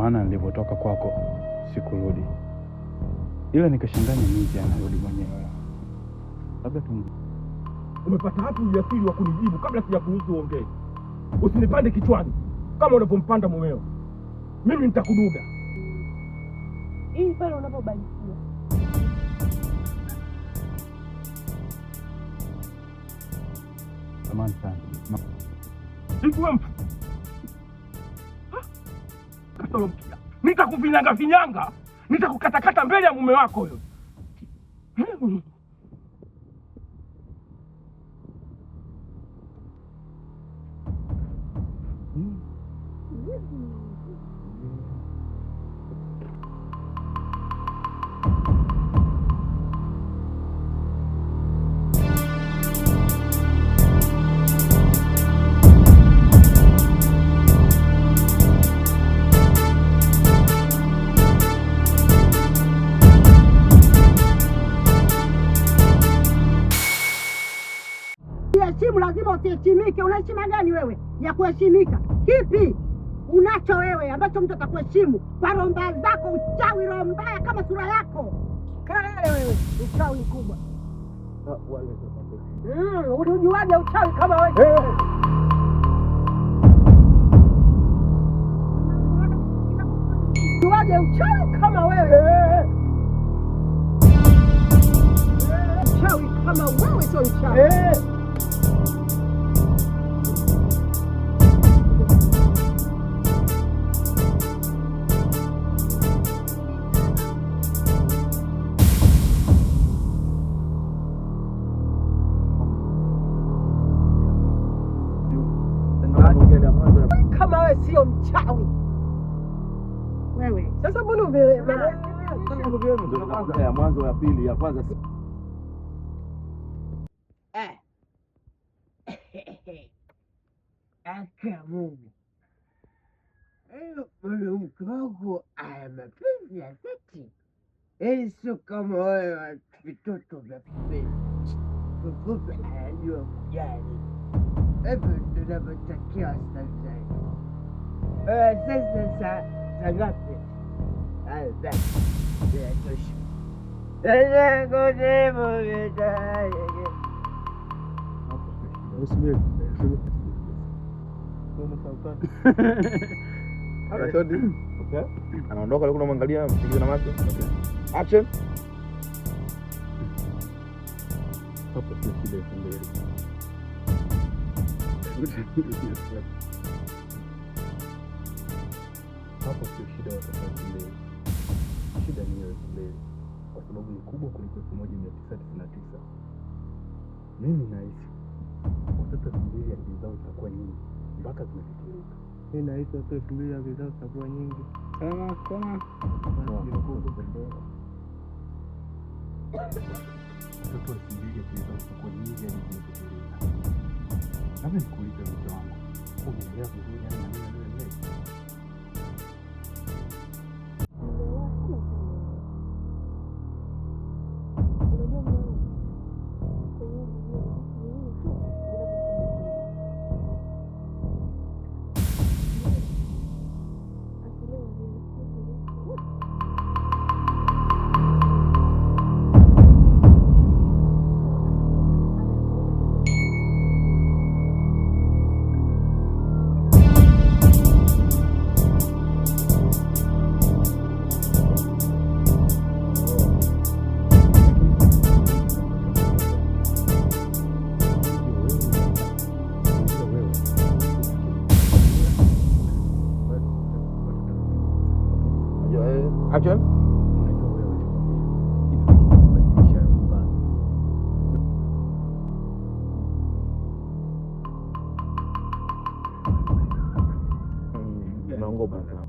maana nilipotoka kwako sikurudi, ila nikashanganya mimi anarudi mwenyewe. Labda tu umepata hapo ujasiri wa kunijibu kabla sijakuruhusu uongee. Usinipande kichwani kama unavyompanda mumeo. Mimi nitakuduga. Hii pale unapobarikiwa. Amani sana. Sikuwe mtu. Kasoro mkia. Nitakuvinyanga. Nitakukatakata mbele ya mume wako huyo. Heshimu lazima utiheshimike. Una heshima gani wewe ya kuheshimika? Kipi unacho wewe ambacho mtu atakuheshimu? Kwa romba zako, uchawi, roho mbaya kama sura yako. Kalele wewe, uchawi mkubwa. Unajuaje uchawi kama wewe? Unajuaje uchawi kama wewe? Uchawi kama wewe sio uchawi. Kama wewe sio mchawi. Wewe sasa mbona ya mwanzo ya pili ya kwanza aka Mungu. Mwanamke wako ana mapenzi ya dhati. Sio kama wewe vitoto vya pembeni. Kukupe anajua kujali. Hivyo tunavyotakiwa sasa. Sasa saa ngapi? Basi. Tosha. anaondoka leo, unamwangalia mpigize na macho. Action. hapo sio shida ya mbele. Hapo sio shida watoto wa mbele. Shida ni ya mbele. Kwa sababu ni kubwa kuliko 1999. Mimi nahisi watoto mbili akili zao zitakuwa nyingi mpaka zimefikirika. Mimi nahisi watoto mbili akili zao zitakuwa nyingi. Kama watoto mbili akili zao zitakuwa nyingi hadi zimefikirika. Labda nikuulize mke wangu, umeelewa vizuri haya maneno yanayoendelea? Action. Naongopa sana.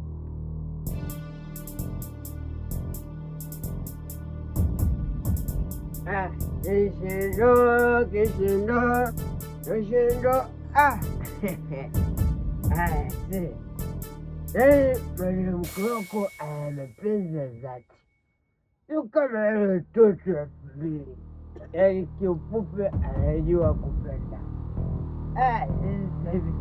Kishindo. Mwanamke wako ana mapenzi ya dhati. Sio kama yule mtoto wa pili. Yaani kiufupi anajua kupenda. Sasa hivi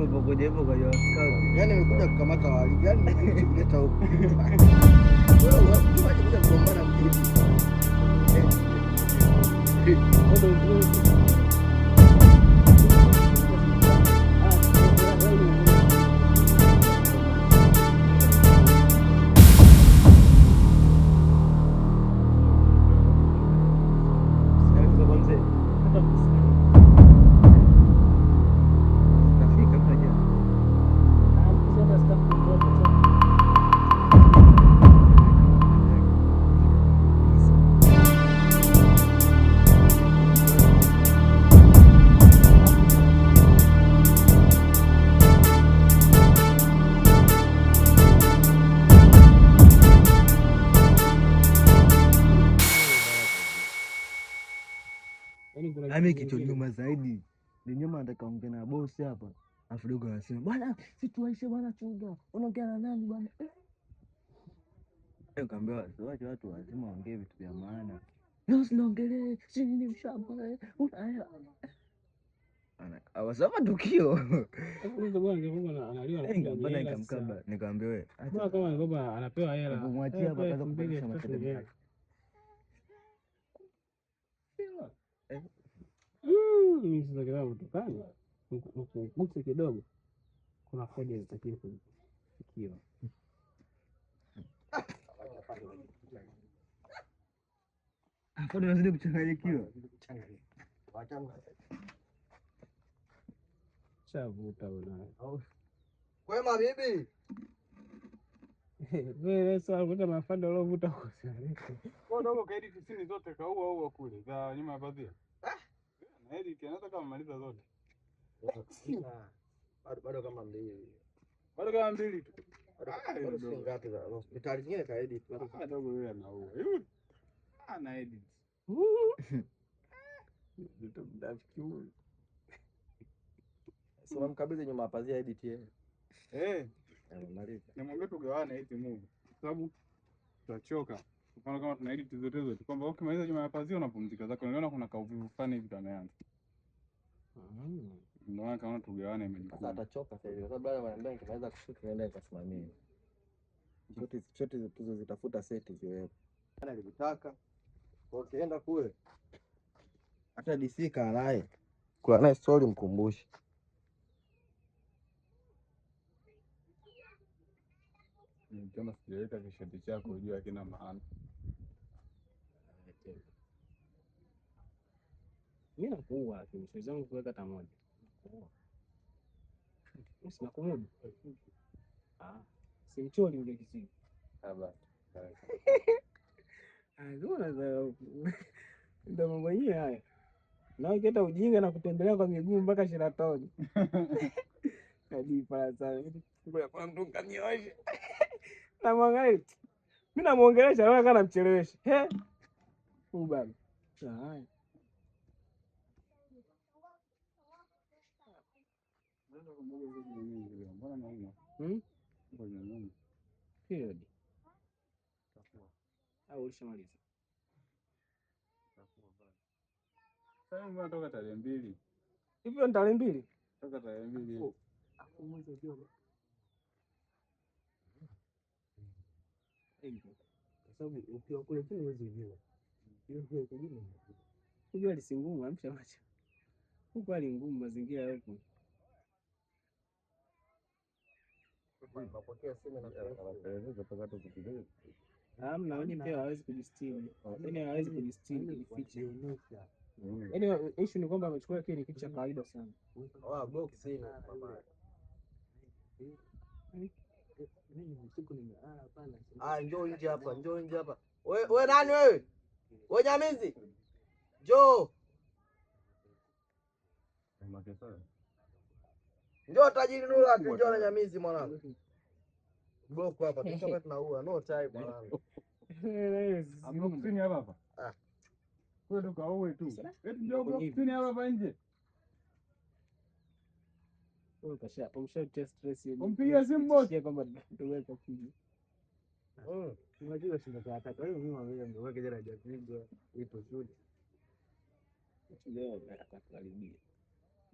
umepokoja hivyo kwa scout. Yaani nimekuja kukamata wali. Yaani nimekuja huko. Wewe unataka kuja kugombana mjini. Mimi kitu nyuma zaidi. Ni nyuma nataka ongea na boss hapa. Afu dogo anasema, "Bwana, si tuaishe bwana chunga. Unaongea na nani bwana?" Nikamwambia, "Wacha watu lazima waongee vitu vya maana. Leo sinaongelee, si nini mshamba. Una hela." Awasema tukio. Kwanza bwana angekuwa analiwa Nikamwambia nikamkaba, nikamwambia wewe. Bwana kama angekuwa anapewa hela. Kumwachia hapa kaza kubadilisha matendo yake. Mimi sasa kama kutokana mkuse kidogo kuna hoja zitakiwa kufikiwa. Hapo unazidi kuchanganyikiwa. Chavuta una. Kwema bibi. Wewe sasa vuta mafanda ulovuta kwa sasa. Kwa dogo kaedi 90 zote kaua kule za nyuma ya pazia. Na edit anaweza kama maliza zote. Bado kama mbili. Bado kama mbili tu. Bado sio ngapi za hospitali nyingine ka edit. Dogo yeye anaua. Ana edit. Ndio mdafiki huyu. Sio mkabidhi nyuma ya pazia edit yeye. Maliza. Nimwambie tugawane hizi movie. Sababu tutachoka. Mfano kama tuna edit zote kwamba ukimaliza nyuma ya pazia unapumzika zako. Unaona kuna kauvivu fulani hivi tunaanza. Ndio maana kama tugawane imejukumu. Sasa atachoka sasa hivi. Kwa sababu bado wananiambia nikimaliza kushoot naenda nikasimamia. Chote tuzozitafuta seti ziwepo. Ana nilitaka. Kwa ukienda kule. Hata DC kaanaye. Kuna naye story mkumbushe. Kama sijaleta kishati chako ujue hakina maana. Mimi nakuua lakini siwezi zangu kuweka hata moja. Sina kumudu. Simcholi ule kisiki. Ndio ndio mambo yenyewe haya. Na ukienda ujinga na kutembelea kwa miguu mpaka Sheraton. Hadi pala sana. Ngoja kwa mtu kanioshe. Na mwangalie. Mimi namuongelesha naona kana mchelewesha. Huyu baba. Haya. Period. Au ulishamaliza? Sasa mbona toka tarehe 2? Hivyo ni tarehe 2? Toka tarehe 2. Mwezi wa Juni. Kwa sababu ukiwa kule chini huwezi kujua. Hiyo kujua. Kujua lisingumu amsha macho. Huko hali ngumu mazingira huko. Mapokea simu na kueleza paka tu kidogo. Hamna, wani pia hawezi kujistiri. Yaani hawezi kujistiri kujificha. Yaani issue ni kwamba amechukua kile ni kitu cha kawaida sana. Box hii mama. Mimi usiku nimelala hapana. Njoo nje hapa, njoo nje hapa. Wewe nani wewe? Wewe Nyamizi? Njoo. Njoo tajiri Nura, njoo na Nyamizi mwanangu. Block hapa, tukapa tunaua, no time mwanangu. Kusini hapa. Wewe ndo kaoe tu. Eti njoo kusini hapa nje. Wewe kasha pomsha test stress hiyo. Umpigia simu boss. Sikia kwamba ndio kupiga. Unajua shinda kwa tatu. Wewe mimi mwenyewe nimeweka jana hajapigwa. Ipo shule. Leo nataka kukaribia.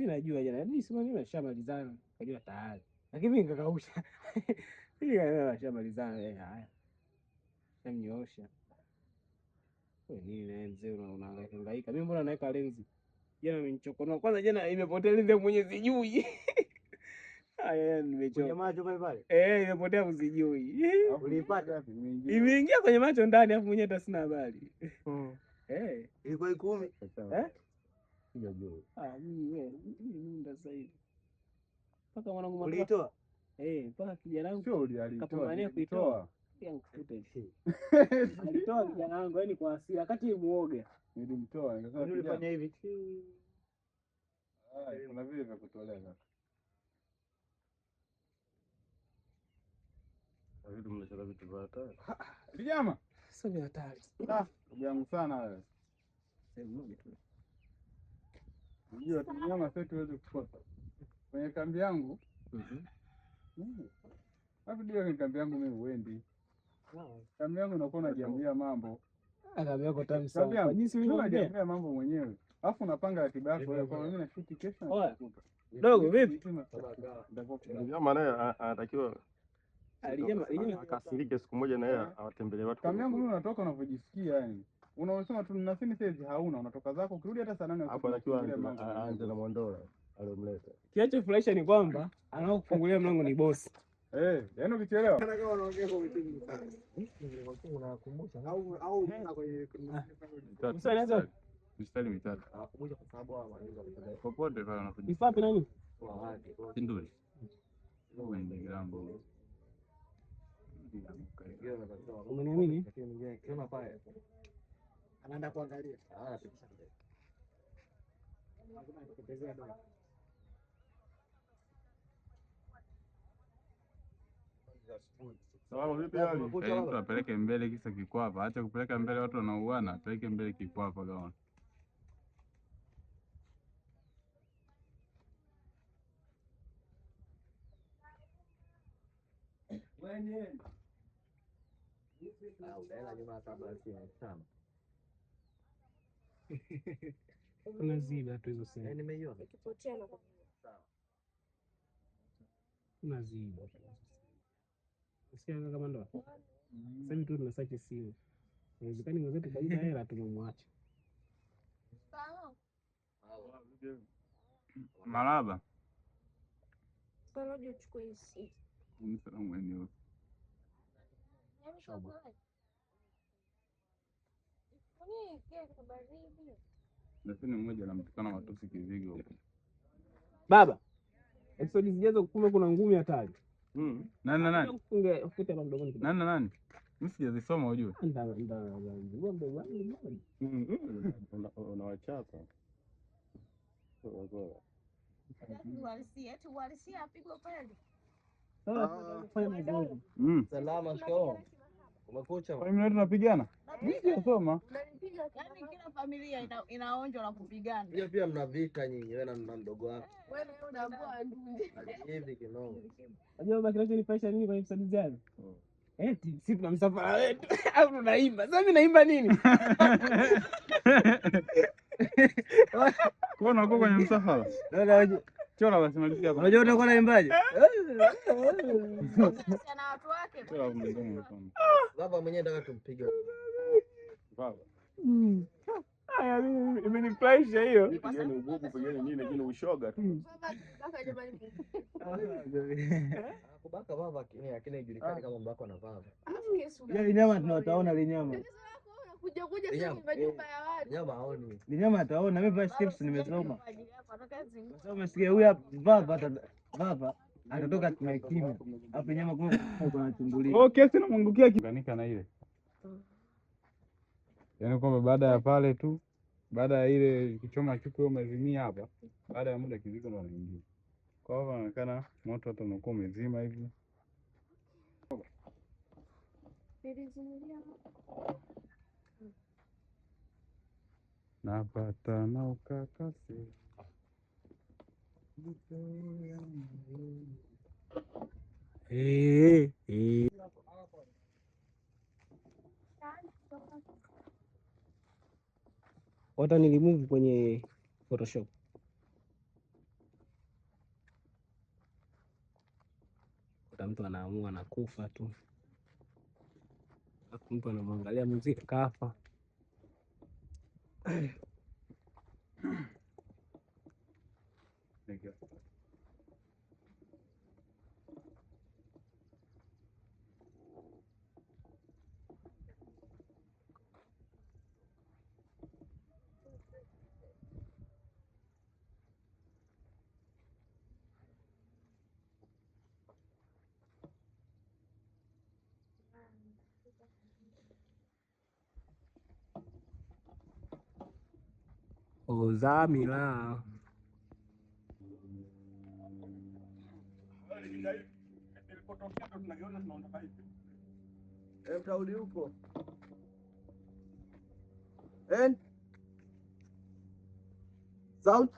Mimi najua jana. Mimi sema mimi nishamalizana. Najua tayari. Lakini mimi nikakausha. Mimi kama nishamalizana haya. Namnyoosha. Wewe nini na mzee unahangaika? Mimi mbona naweka lenzi? Jana nimenichokonoa. Kwanza jana imepotea lenzi mwenye sijui. Haya nimechoka. Kwenye macho pale pale. Imepotea usijui. Uliipata wapi? Imeingia kwenye macho ndani afu mwenyewe hata sina habari. Ilikuwa 10. Sijajua. Mimi ndo sasa hivi. Paka mwanangu Uliitoa? Paka kijana wangu. Sio alitoa. Kapambania kuitoa. Pia mkuta hivi. Alitoa kijana wangu yani kwa asili wakati muoga. Nilimtoa nikasema Ulifanya hivi. Kuna vile vya kutolea sasa. Vitu mnacheza vitu vya hatari. Vijama. Sio vya hatari. Ndugu yangu sana wewe. Sehemu moja tu. Unajua tunyama setu huwezi kukosa. Kwenye kambi yangu. Hapo ndio kwenye kambi yangu mimi uendi. Kambi yangu unakuwa unajiambia mambo. Kambi yako tamu sana. Kwa jinsi unajiambia mambo mwenyewe. Alafu unapanga ratiba yako wewe kwa mimi na shuti kesho na kukuta. Dogo vipi? Jamaa naye anatakiwa akasirike siku moja na yeye awatembelee watu. Kambi yangu mimi unatoka unavyojisikia yani. Unaosema tu na sini saizi hauna, unatoka zako ukirudi hata saa 8 hapo anatakiwa aanze na Mondola aliyomleta. Kinachofurahisha ni kwamba anaokufungulia mlango ni bosi. Yaani ukichelewa. Kana kama unaongea kwa vitu vingi sana. Unakumbusha au kwenye mstari mitatu. Kumbusha kwa sababu hao wanaweza kupata. Popote pale unakuja. Kifapi nani? Sinduri. Wewe ngambo. Umeniamini? Kiona pale. Anaenda kuangalia. Mtu apeleke mbele kisa kikwapa, acha kupeleka mbele watu wanauana, apeleke mbele kikwapa kama. Unaziba tu hizo sehemu. Nimeiona. Unaziba tu. Usianga kama ndo. Sasa hivi tu tunasachi simu. Inawezekana mwenzetu kabisa hela tumemwacha. Maraba. Sasa uchukue hisi. Msalamu wenyewe. Lakini mmoja anamtukana matusi kizigo. Baba. Episode zijazo kumbe kuna ngumi hatari. Nani? Funge futa kwa mdomoni. Nani? Mimi sijazisoma ujue. Unawachapa. Uhalisia apigwe pale. Salama shikamoo. Umekucha? Kwa nini tunapigana? Mimi sijasoma. Yaani kila familia inaonjwa na kupigana. Hiyo pia mna vita nyinyi wewe na mdogo wako. Wewe unaambia ndugu. Hivi kinao. Unajua baba kinachonifurahisha nini kwa episode zijazo? Sisi tuna msafara wetu. Au tunaimba. Sasa mimi naimba nini? Kwa nini uko kwenye msafara? Chora basi malizia hapo. Unajua utakuwa naimbaje? Na watu wake. Chora mdomo sana. Baba mwenyewe nataka tumpige. Baba. Haya mimi imenifurahisha hiyo. Pigeni ububu, pigeni nini, lakini ushoga tu. Baba jamani. Kubaka baba lakini haijulikani kama mbako na baba. Ile nyama tunataona ile nyama. Kuja sasa majumba ya watu. Nyama haoni. Ile nyama ataona mimi first tips nimesoma. Sasa umesikia huyu baba atatoka na kimya. Hapo nyama kwa kunachungulia. Okay, sina mungukia kinganika na ile. Yaani kwamba baada ya pale tu, baada ya ile kichoma chuku umezimia hapa, baada ya muda kizigo ndo anaingia. Kwa hivyo inaonekana moto hata unakuwa umezima hivi. Napata na ukakasi. Wata nilimove kwenye Photoshop. unakuta mtu anaamua anakufa tu, alafu mtu anamwangalia muziki kafa. Ozamila Mtauli huko. And sound.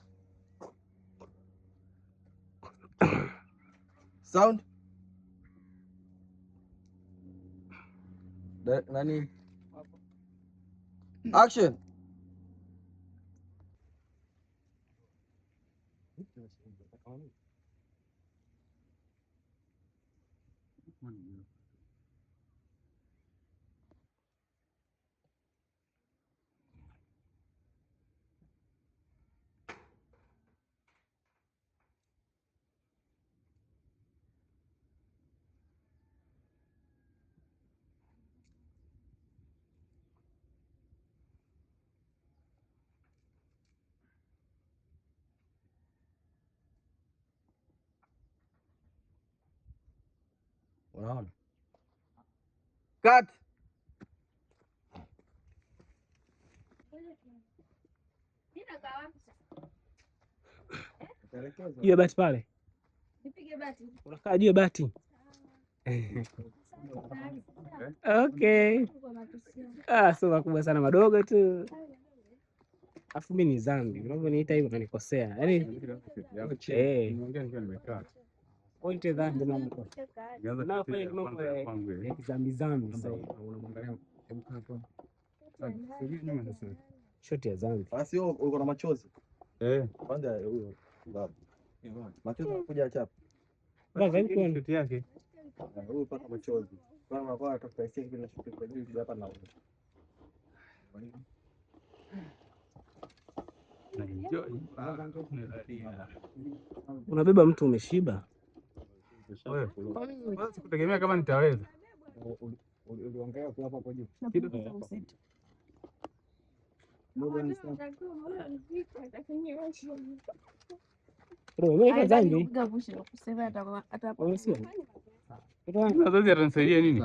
Sound. Nani? Action. Unaona? Cut. juu ya bati pale, unakaa juu ya bati. Okay. Sio makubwa sana, madogo tu. Afu mimi ni zambi, unavyoniita hivyo unanikosea. Yaani point dhambi na mko. Na pale ni mambo ya zambi sasa. Unamwangalia hapo. Shoti ya zambi. Basi wewe uko na machozi. Kwanza huyo baba. Machozi kuja chapa. Baba yuko shoti yake. Huyo paka machozi. Kama kwa atafuta hisia bila shoti kwa juu hapa na huyo. Unabeba mtu umeshiba. Wewe sikutegemea kama nitaweza. Uliongea kwa hapo kwa juu. Wazazi atanisaidia nini?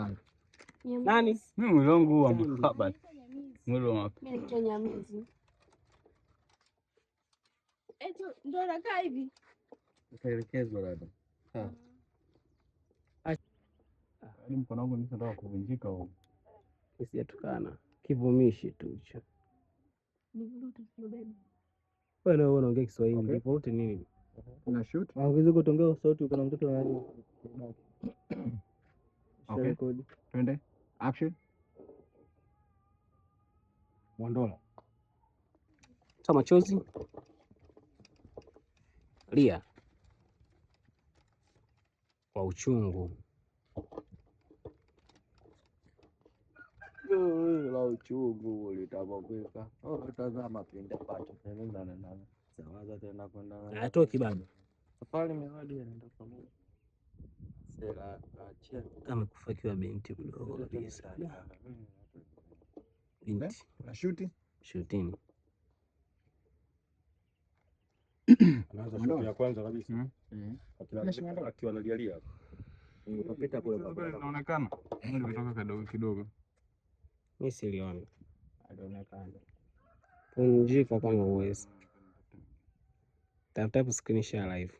Nani? Mimi mwili wangu wa mahaba. Mwili wa mahaba. Mimi ni Nyamizi. Ndio nakaa hivi. Utaelekezwa dada. Yaani mkono wangu unataka kuvunjika huko. Isijatukana. Kivumishi tu hicho. Nivurute kidogo. Wewe unaongea Kiswahili, nivurute nini? Una shoot? Ongeza kutongea sauti, uko na mtoto nani? Okay. Twende. Action. Mondola. Toa machozi. Lia. Kwa uchungu. La uchungu litabobeka. Tazama pinda pato tena na sawaza tena kwenda. Atoki bado. Safari miradi inaenda pamoja. Sera achia Amekufa kiwa binti mdogo kabisa. Binti. na shoot. Shutini. Anaanza shoti ya kwanza kabisa. Akiwa analialia hapo. Utapita kule baba. Inaonekana. Ndio kutoka kidogo kidogo. Mimi silioni. Alionekana. Punjika kama uwezi. Tafuta screenshot live.